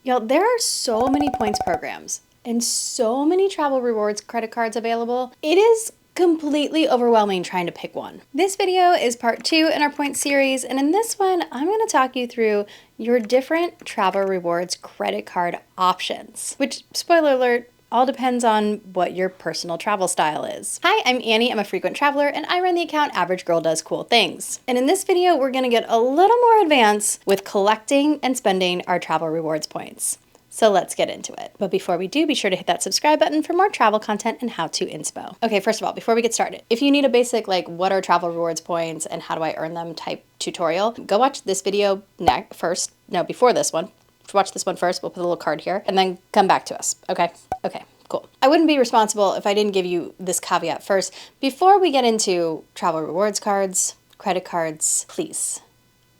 Y'all, there are so many points programs and so many travel rewards credit cards available. It is completely overwhelming trying to pick one. This video is part 2 in our points series, and in this one, I'm going to talk you through your different travel rewards credit card options, which, spoiler alert, all depends on what your personal travel style is. Hi, I'm Annie. I'm a frequent traveler and I run the account Average Girl Does Cool Things. And in this video, we're gonna get a little more advanced with collecting and spending our travel rewards points. So let's get into it. But before we do, be sure to hit that subscribe button for more travel content and how-to inspo. Okay, first of all, before we get started, if you need a basic like what are travel rewards points and how do I earn them type tutorial, go watch this video before this one. Watch this one first, we'll put a little card here, and then come back to us, okay? Okay, cool. I wouldn't be responsible if I didn't give you this caveat first. Before we get into travel rewards cards, credit cards, please,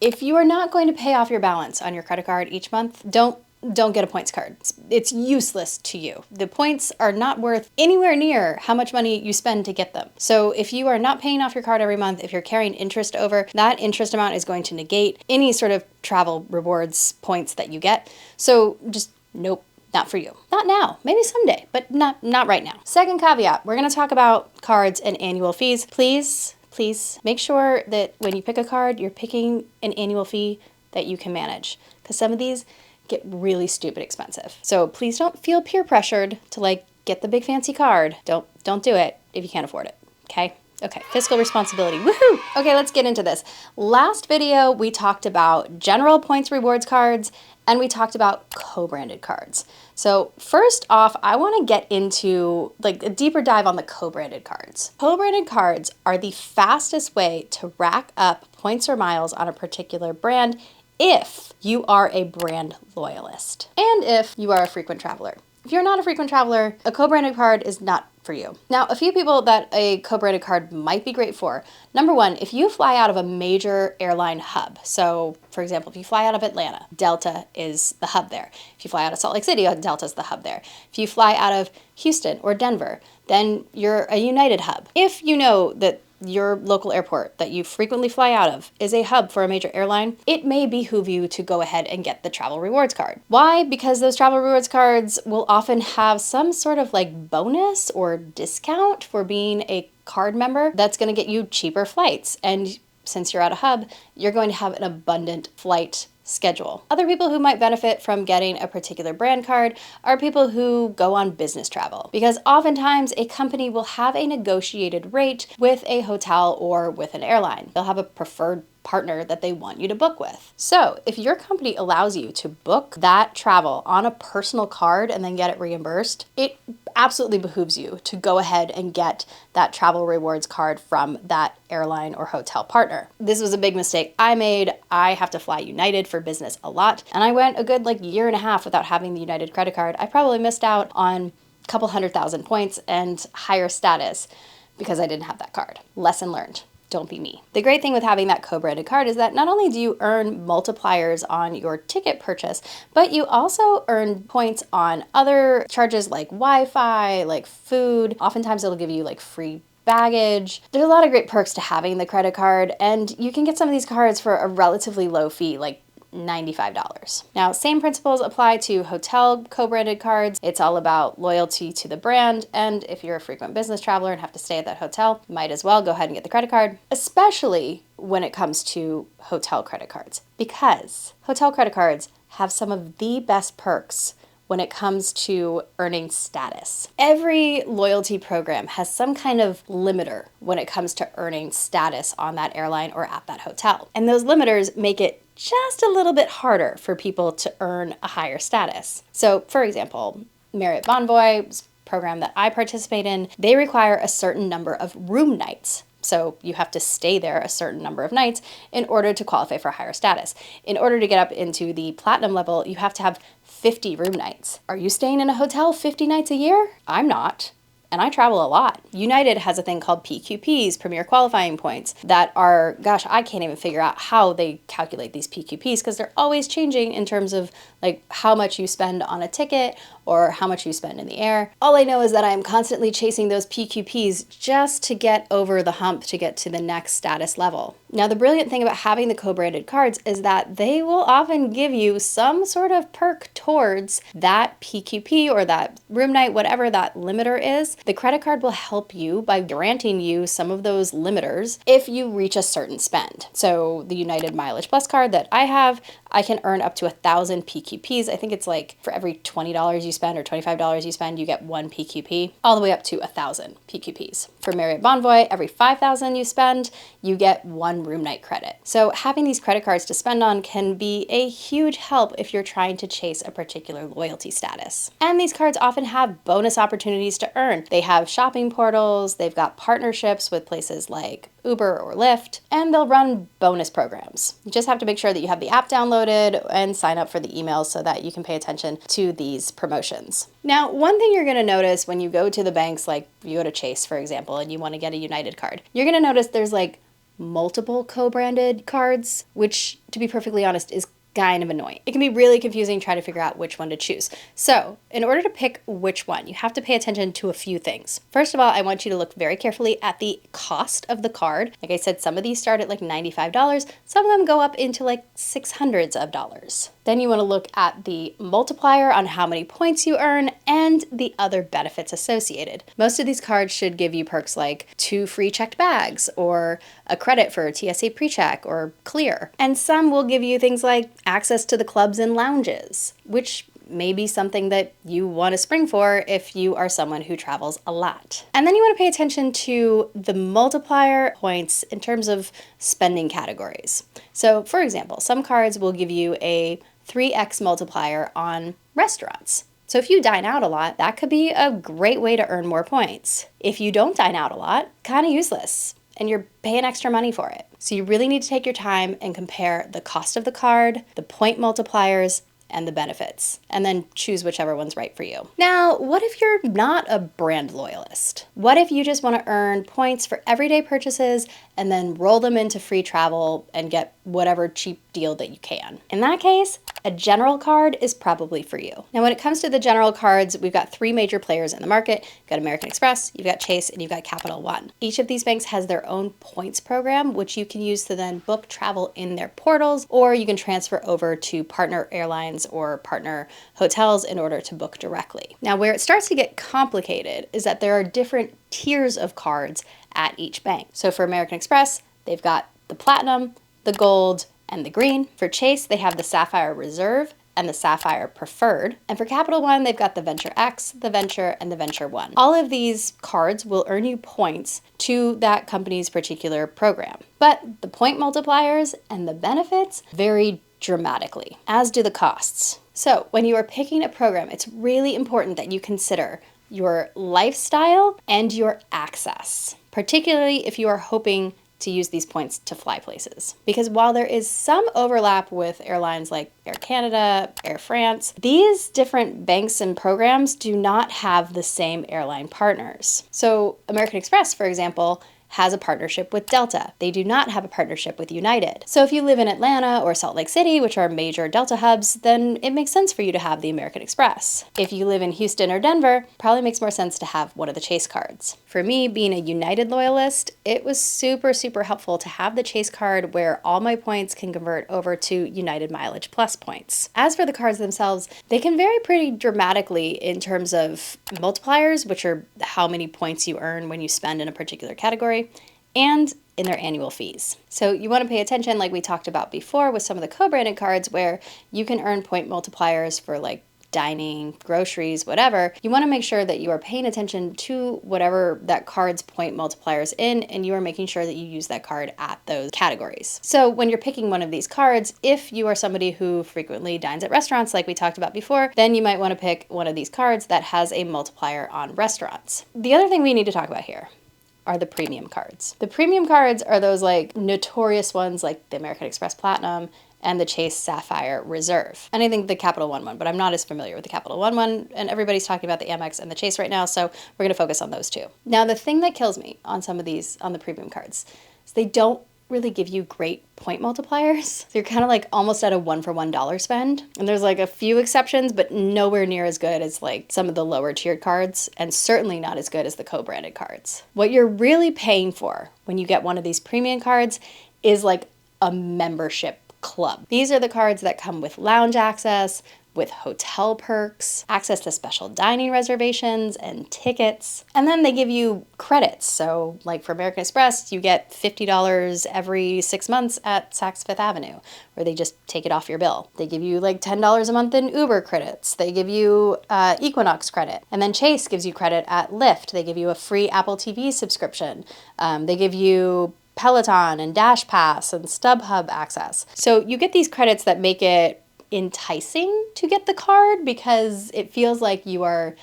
if you are not going to pay off your balance on your credit card each month, don't get a points card. It's useless to you. The points are not worth anywhere near how much money you spend to get them. So if you are not paying off your card every month, if you're carrying interest over, that interest amount is going to negate any sort of travel rewards points that you get. So just nope, not for you. Not now, maybe someday, but not right now. Second caveat, we're gonna talk about cards and annual fees. Please make sure that when you pick a card, you're picking an annual fee that you can manage, because some of these get really stupid expensive. So please don't feel peer pressured to like get the big fancy card. Don't do it if you can't afford it, okay? Okay, fiscal responsibility, woohoo! Okay, let's get into this. Last video, we talked about general points rewards cards and we talked about co-branded cards. So first off, I wanna get into like a deeper dive on the co-branded cards. Co-branded cards are the fastest way to rack up points or miles on a particular brand if you are a brand loyalist and if you are a frequent traveler. If you're not a frequent traveler, a co-branded card is not for you. Now, a few people that a co-branded card might be great for. Number one, if you fly out of a major airline hub. So for example, if you fly out of Atlanta, Delta is the hub there. If you fly out of Salt Lake City, Delta's the hub there. If you fly out of Houston or Denver, then you're a United hub. If you know that your local airport that you frequently fly out of is a hub for a major airline, it may behoove you to go ahead and get the travel rewards card. Why? Because those travel rewards cards will often have some sort of like bonus or discount for being a card member that's going to get you cheaper flights. And since you're at a hub, you're going to have an abundant flight schedule. Other people who might benefit from getting a particular brand card are people who go on business travel, because oftentimes a company will have a negotiated rate with a hotel or with an airline. They'll have a preferred partner that they want you to book with. So if your company allows you to book that travel on a personal card and then get it reimbursed, it absolutely behooves you to go ahead and get that travel rewards card from that airline or hotel partner. This was a big mistake I made. I have to fly United for business a lot, and I went a good like year and a half without having the United credit card. I probably missed out on a couple 100,000 points and higher status because I didn't have that card. Lesson learned. Don't be me. The great thing with having that co-branded card is that not only do you earn multipliers on your ticket purchase, but you also earn points on other charges like Wi-Fi, like food. Oftentimes it'll give you like free baggage. There's a lot of great perks to having the credit card, and you can get some of these cards for a relatively low fee, like $95. Now, same principles apply to hotel co-branded cards. It's all about loyalty to the brand, and if you're a frequent business traveler and have to stay at that hotel, might as well go ahead and get the credit card, especially when it comes to hotel credit cards, because hotel credit cards have some of the best perks when it comes to earning status. Every loyalty program has some kind of limiter when it comes to earning status on that airline or at that hotel. And those limiters make it just a little bit harder for people to earn a higher status. So for example, Marriott Bonvoy program that I participate in, they require a certain number of room nights. So you have to stay there a certain number of nights in order to qualify for higher status. In order to get up into the platinum level, you have to have 50 room nights. Are you staying in a hotel 50 nights a year? I'm not. And I travel a lot. United has a thing called PQPs, Premier Qualifying Points, that are, gosh, I can't even figure out how they calculate these PQPs because they're always changing in terms of like how much you spend on a ticket or how much you spend in the air. All I know is that I am constantly chasing those PQPs just to get over the hump to get to the next status level. Now, the brilliant thing about having the co-branded cards is that they will often give you some sort of perk towards that PQP or that room night, whatever that limiter is. The credit card will help you by granting you some of those limiters if you reach a certain spend. So the United Mileage Plus card that I have, I can earn up to 1,000 PQPs. I think it's like for every $20 you spend or $25 you spend, you get 1 PQP, all the way up to 1,000 PQPs. For Marriott Bonvoy, every 5,000 you spend, you get 1 room night credit. So having these credit cards to spend on can be a huge help if you're trying to chase a particular loyalty status. And these cards often have bonus opportunities to earn. They have shopping portals, they've got partnerships with places like Uber or Lyft, and they'll run bonus programs. You just have to make sure that you have the app downloaded and sign up for the emails so that you can pay attention to these promotions. Now, one thing you're gonna notice when you go to the banks, like you go to Chase, for example, and you wanna get a United card, you're gonna notice there's like multiple co-branded cards, which, to be perfectly honest, is kind of annoying. It can be really confusing trying to figure out which one to choose. So in order to pick which one, you have to pay attention to a few things. First of all, I want you to look very carefully at the cost of the card. Like I said, some of these start at like $95. Some of them go up into like $600s. Then you want to look at the multiplier on how many points you earn and the other benefits associated. Most of these cards should give you perks like 2 free checked bags or a credit for TSA PreCheck or Clear. And some will give you things like access to the clubs and lounges, which may be something that you want to spring for if you are someone who travels a lot. And then you want to pay attention to the multiplier points in terms of spending categories. So for example, some cards will give you a 3x multiplier on restaurants. So if you dine out a lot, that could be a great way to earn more points. If you don't dine out a lot, kind of useless, and you're paying extra money for it. So you really need to take your time and compare the cost of the card, the point multipliers, and the benefits, and then choose whichever one's right for you. Now, what if you're not a brand loyalist? What if you just want to earn points for everyday purchases and then roll them into free travel and get whatever cheap deal that you can? In that case, a general card is probably for you. Now, when it comes to the general cards, we've got 3 major players in the market. You've got American Express, you've got Chase, and you've got Capital One. Each of these banks has their own points program, which you can use to then book travel in their portals, or you can transfer over to partner airlines or partner hotels in order to book directly. Now, where it starts to get complicated is that there are different tiers of cards at each bank. So for American Express, they've got the Platinum, the Gold, and the Green. For Chase, they have the Sapphire Reserve and the Sapphire Preferred. And for Capital One, they've got the Venture X, the Venture, and the Venture One. All of these cards will earn you points to that company's particular program. But the point multipliers and the benefits vary dramatically, as do the costs. So when you are picking a program, it's really important that you consider your lifestyle and your access, particularly if you are hoping to use these points to fly places. Because while there is some overlap with airlines like Air Canada, Air France, these different banks and programs do not have the same airline partners. So American Express, for example, has a partnership with Delta. They do not have a partnership with United. So if you live in Atlanta or Salt Lake City, which are major Delta hubs, then it makes sense for you to have the American Express. If you live in Houston or Denver, probably makes more sense to have one of the Chase cards. For me, being a United loyalist, it was super, super helpful to have the Chase card where all my points can convert over to United Mileage Plus points. As for the cards themselves, they can vary pretty dramatically in terms of multipliers, which are how many points you earn when you spend in a particular category, and in their annual fees. So you want to pay attention, like we talked about before with some of the co-branded cards, where you can earn point multipliers for like dining, groceries, whatever. You want to make sure that you are paying attention to whatever that card's point multipliers in, and you are making sure that you use that card at those categories. So when you're picking one of these cards, if you are somebody who frequently dines at restaurants like we talked about before, then you might want to pick one of these cards that has a multiplier on restaurants. The other thing we need to talk about here are the premium cards. The premium cards are those like notorious ones like the American Express Platinum and the Chase Sapphire Reserve. And I think the Capital One, but I'm not as familiar with the Capital One, and everybody's talking about the Amex and the Chase right now, so we're gonna focus on those two. Now, the thing that kills me on some of these, on the premium cards, is they don't really give you great point multipliers. So you're kind of like almost at a $1-for-$1 spend. And there's like a few exceptions, but nowhere near as good as like some of the lower tiered cards, and certainly not as good as the co-branded cards. What you're really paying for when you get one of these premium cards is like a membership club. These are the cards that come with lounge access, with hotel perks, access to special dining reservations and tickets. And then they give you credits. So like for American Express, you get $50 every 6 months at Saks Fifth Avenue, or they just take it off your bill. They give you like $10 a month in Uber credits. They give you Equinox credit. And then Chase gives you credit at Lyft. They give you a free Apple TV subscription. They give you Peloton and Dash Pass and StubHub access. So you get these credits that make it enticing to get the card because it feels like you are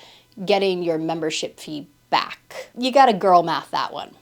getting your membership fee back. You gotta girl math that one,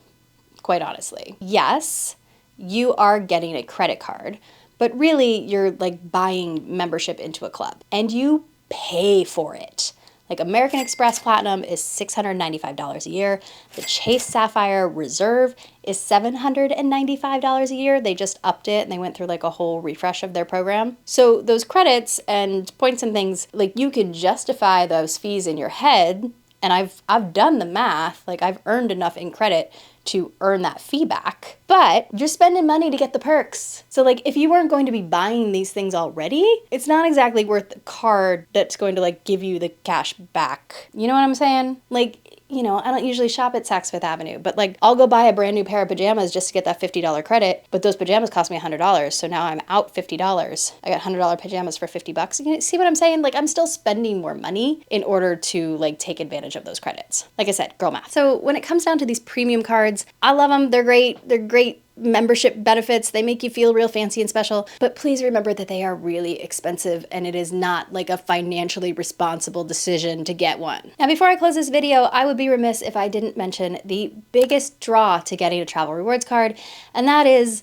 quite honestly. Yes, you are getting a credit card, but really you're like buying membership into a club and you pay for it. Like American Express Platinum is $695 a year. The Chase Sapphire Reserve is $795 a year. They just upped it and they went through like a whole refresh of their program. So those credits and points and things, like you can justify those fees in your head. And I've done the math, like I've earned enough in credit to earn that fee back, but you're spending money to get the perks. So like if you weren't going to be buying these things already, it's not exactly worth the card that's going to like give you the cash back. You know what I'm saying? Like, you know, I don't usually shop at Saks Fifth Avenue, but like I'll go buy a brand new pair of pajamas just to get that $50 credit, but those pajamas cost me $100. So now I'm out $50. I got $100 pajamas for $50. You see what I'm saying? Like I'm still spending more money in order to like take advantage of those credits. Like I said, girl math. So when it comes down to these premium cards, I love them. They're great. They're great membership benefits. They make you feel real fancy and special, but please remember that they are really expensive and it is not like a financially responsible decision to get one. Now, before I close this video, I would be remiss if I didn't mention the biggest draw to getting a travel rewards card, and that is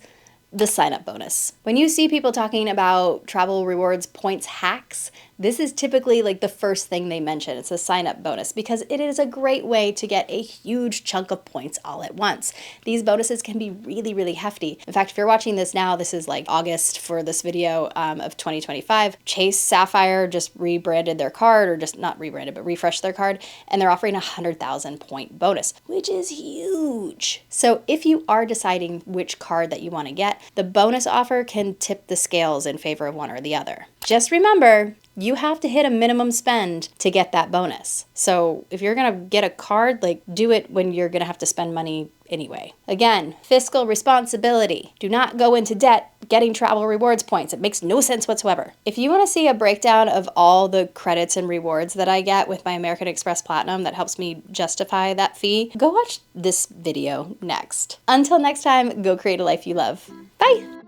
the sign-up bonus. When you see people talking about travel rewards points hacks, this is typically like the first thing they mention. It's a sign-up bonus because it is a great way to get a huge chunk of points all at once. These bonuses can be really, really hefty. In fact, if you're watching this now, this is like August for this video of 2025. Chase Sapphire just rebranded their card, or just not rebranded, but refreshed their card, and they're offering a 100,000 point bonus, which is huge. So if you are deciding which card that you want to get, the bonus offer can tip the scales in favor of one or the other. Just remember, you have to hit a minimum spend to get that bonus. So if you're gonna get a card, like do it when you're gonna have to spend money anyway. Again, fiscal responsibility. Do not go into debt getting travel rewards points. It makes no sense whatsoever. If you wanna see a breakdown of all the credits and rewards that I get with my American Express Platinum that helps me justify that fee, go watch this video next. Until next time, go create a life you love. Bye.